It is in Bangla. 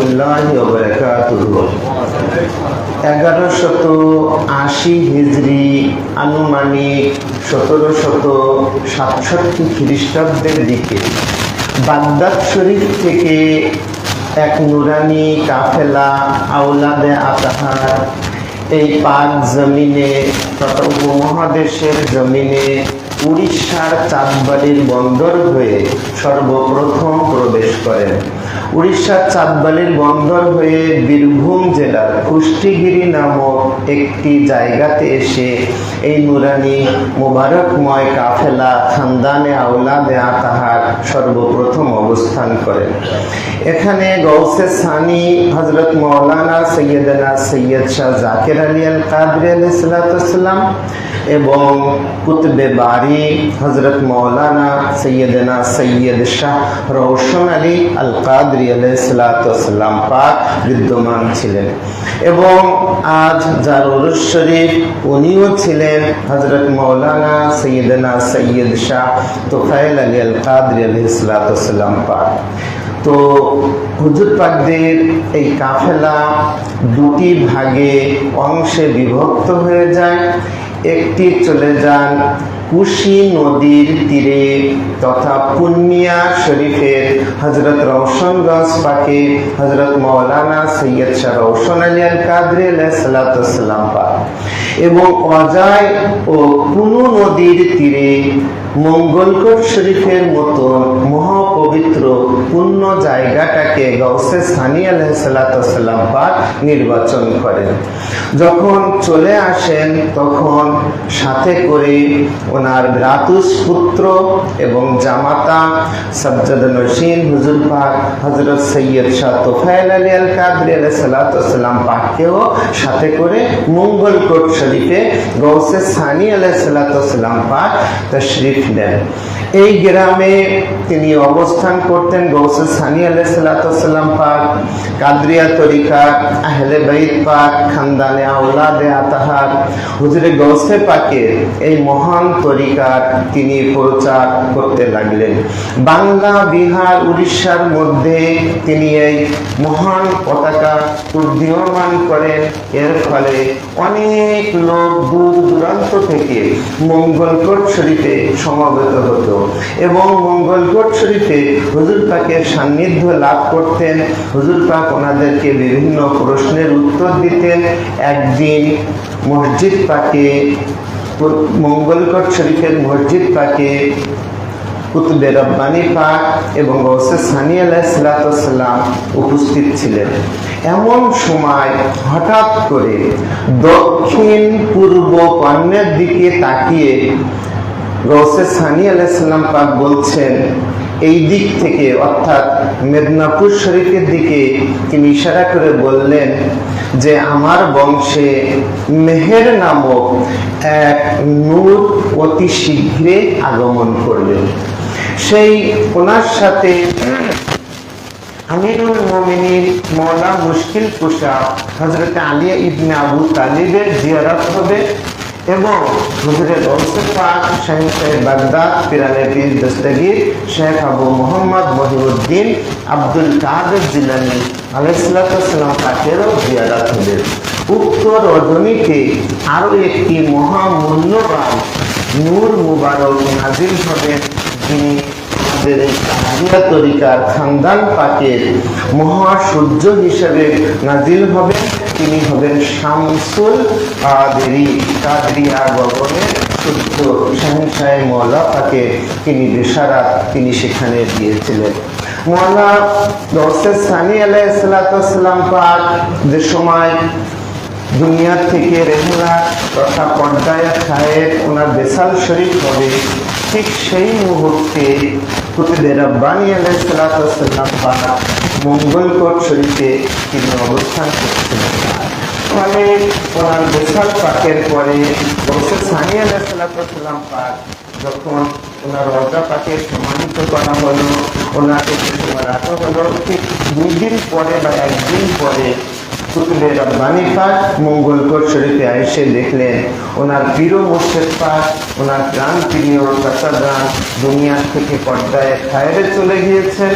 রহমতুল্লাহি ওয়া বারাকাতুহু। 1180 হিজরি আনুমানিক 1767 খ্রিস্টাব্দের দিকে বাগদাদ শরীফ থেকে এক নুরানি কাফেলা আওলাদে আতাহার এই পাক জমিনে তথা উপমহাদেশের জমিনে উড়িষ্যার চাঁদবালির বন্দর হয়ে সর্বপ্রথম প্রবেশ করেন। উড়িষ্যার চাঁদবালির বন্দর হয়ে বীরভূম জেলার কুষ্টিগিরি নামক একটি জায়গাতে এসে এই নুরানি মুবারকময় কাফেলা খানদানে আওলাদে আতাহার সর্বপ্রথম অবস্থান করেন। এখানে গৌসে সানি হযরত মাওলানা সৈয়দনা সৈয়দ শাহ জাকির আলী আল কাদরি আলাইহিস সালাম এবং কুতুবে বারি হযরত মাওলানা সৈয়দনা সৈয়দ শাহ রওশন আলী আল কাদরি আলাইহিস সালাম পাক বিদ্যমান ছিলেন। এবং আজ যার উরুস শরীফ উনিও ছিলেন হযরত মাওলানা সৈয়দনা সৈয়দ শাহ তুফাইল আলী আল কাদরি আলাইহিস সালাম পাক। তো হুজুর পাকদের এই কাফেলা দুটি ভাগে অংশে বিভক্ত হয়ে যায়। একটি চলে যান কুশি নদীর তীরে তথা পূর্ণিয়া শরীফের হযরত রওশনগঞ্জ পাকে হযরত মাওলানা সৈয়দ শাহ রওশন আলী আল কাদরি আলাইহিস সালাম পাক, এবং অজয় ও কুনু নদীর তীরে মঙ্গলকোট শরীফের মতো মহাপবিত্র পুণ্য জায়গাটাকে গৌসে সানি আলাইহিস সালাম পাক নির্বাচন করেন। যখন চলে আসেন তখন সাথে করে ওনার ভ্রাতুস পুত্র এবং জামাতা সাজ্জাদ নশীন হুজুর পাক হযরত সৈয়দ শাহ তুফাইল আলী আল কাদরি আলাইহিস সালাম পাককেও সাথে করে মঙ্গলকোট শরীফে গৌসে সানি আলাইহিস সালাম পাক তাশরীফ নেন। এই গ্রামে তিনি অবস্থান করতেন। গৌসে সানি আলাইহিস সালাম পাক কাদরিয়া তরিকা আহলে বাইত পাক খানদানে আওলাদে আতাহার হুজুরে গৌসে পাকের এই মহান তরিকার তিনি প্রচার করতে লাগলেন। বাংলা, বিহার, উড়িষ্যার মধ্যে তিনি এই মহান পতাকা উড্ডীয়মান করেন। এর ফলে অনেক লোক দূর দূরান্ত থেকে মঙ্গলকোট শরীফে সমবেত হতো এবং মঙ্গলকোট শরীফে হুজুর পাকের সান্নিধ্য লাভ করতেন। হুজুর পাক ওনাদেরকে বিভিন্ন প্রশ্নের উত্তর দিতেন। একদিন মসজিদ পাকে, মঙ্গলকোট শরীফের মসজিদ পাকে কুতুবে রব্বানি পাক এবং গৌসে সানি আলাইহিস সালাম উপস্থিত ছিলেন। এমন সময় হঠাৎ করে দক্ষিণ পূর্ব কর্ণের দিকে তাকিয়ে গৌসে সানি আলাইহিস সালাম পাক বলছেন, এই দিক থেকে অর্থাৎ মেদিনীপুর শরীফের দিকে তিনি ইশারা করে বললেন যে আমার বংশে মেহের নামক এক নূর অতি শীঘ্রে আগমন করবে। সেই ওনার সাথে আমিরুল মুমিনিন মওলা মুশকিল কুশা হযরত আলী ইবনে আবু তালিবের জিয়ারত হবে এবং হুজুরে গৌসে পাক শাহী সাহেব বাগদাদ পিরানে পীর দস্তগীর শেখ আবু মোহাম্মদ মহিউদ্দিন আব্দুল কাদের জিলানী আলাইহিস সালাম পাকেরও জিয়ারত হবে। উক্ত রজনীতে আরো একটি মহামূল্যবান নূর মুবারক নাজিল হবেন, যিনি আমাদের এই কাদরিয়া তরিকার খানদান পাকের মহাসূর্য হিসেবে নাজিল হবেন। তিনি হবেন শামসুল কাদরিয়া গগনের সূর্য। শাহী সাহেব মওলা পাকে তিনি বিশারাত তিনি সেখানে দিয়েছিলেন। মওলা গৌসে সানি আলাইহিস সালাম পাক যে সময় দুনিয়া থেকে রেহলা তথা পর্দায় খায়ের ওনার বেসাল শরীফ হবে, ঠিক সেই মুহূর্তে কুতুবে রব্বানি আলাইহিস সালাম পাক মঙ্গলকোট শরীফে তিনি অবস্থান করছিলেন। ফলে ওনার বেসাল পাকের পরে গৌসে সানি আলাইহিস সালাম পাক যখন ওনার রওজা পাকে সম্মানিত করা হলো, ওনাকে রাখা হলো, ঠিক 2 দিন পরে বা 1 দিন পরে কুতুবে রব্বানি পাক মঙ্গলকোট শরীফে এসে দেখলেন ওনার প্রিয় মুর্শিদ পাক, ওনার প্রাণ প্রিয় চাচা যান দুনিয়া থেকে পর্দায় খায়রে চলে গিয়েছেন।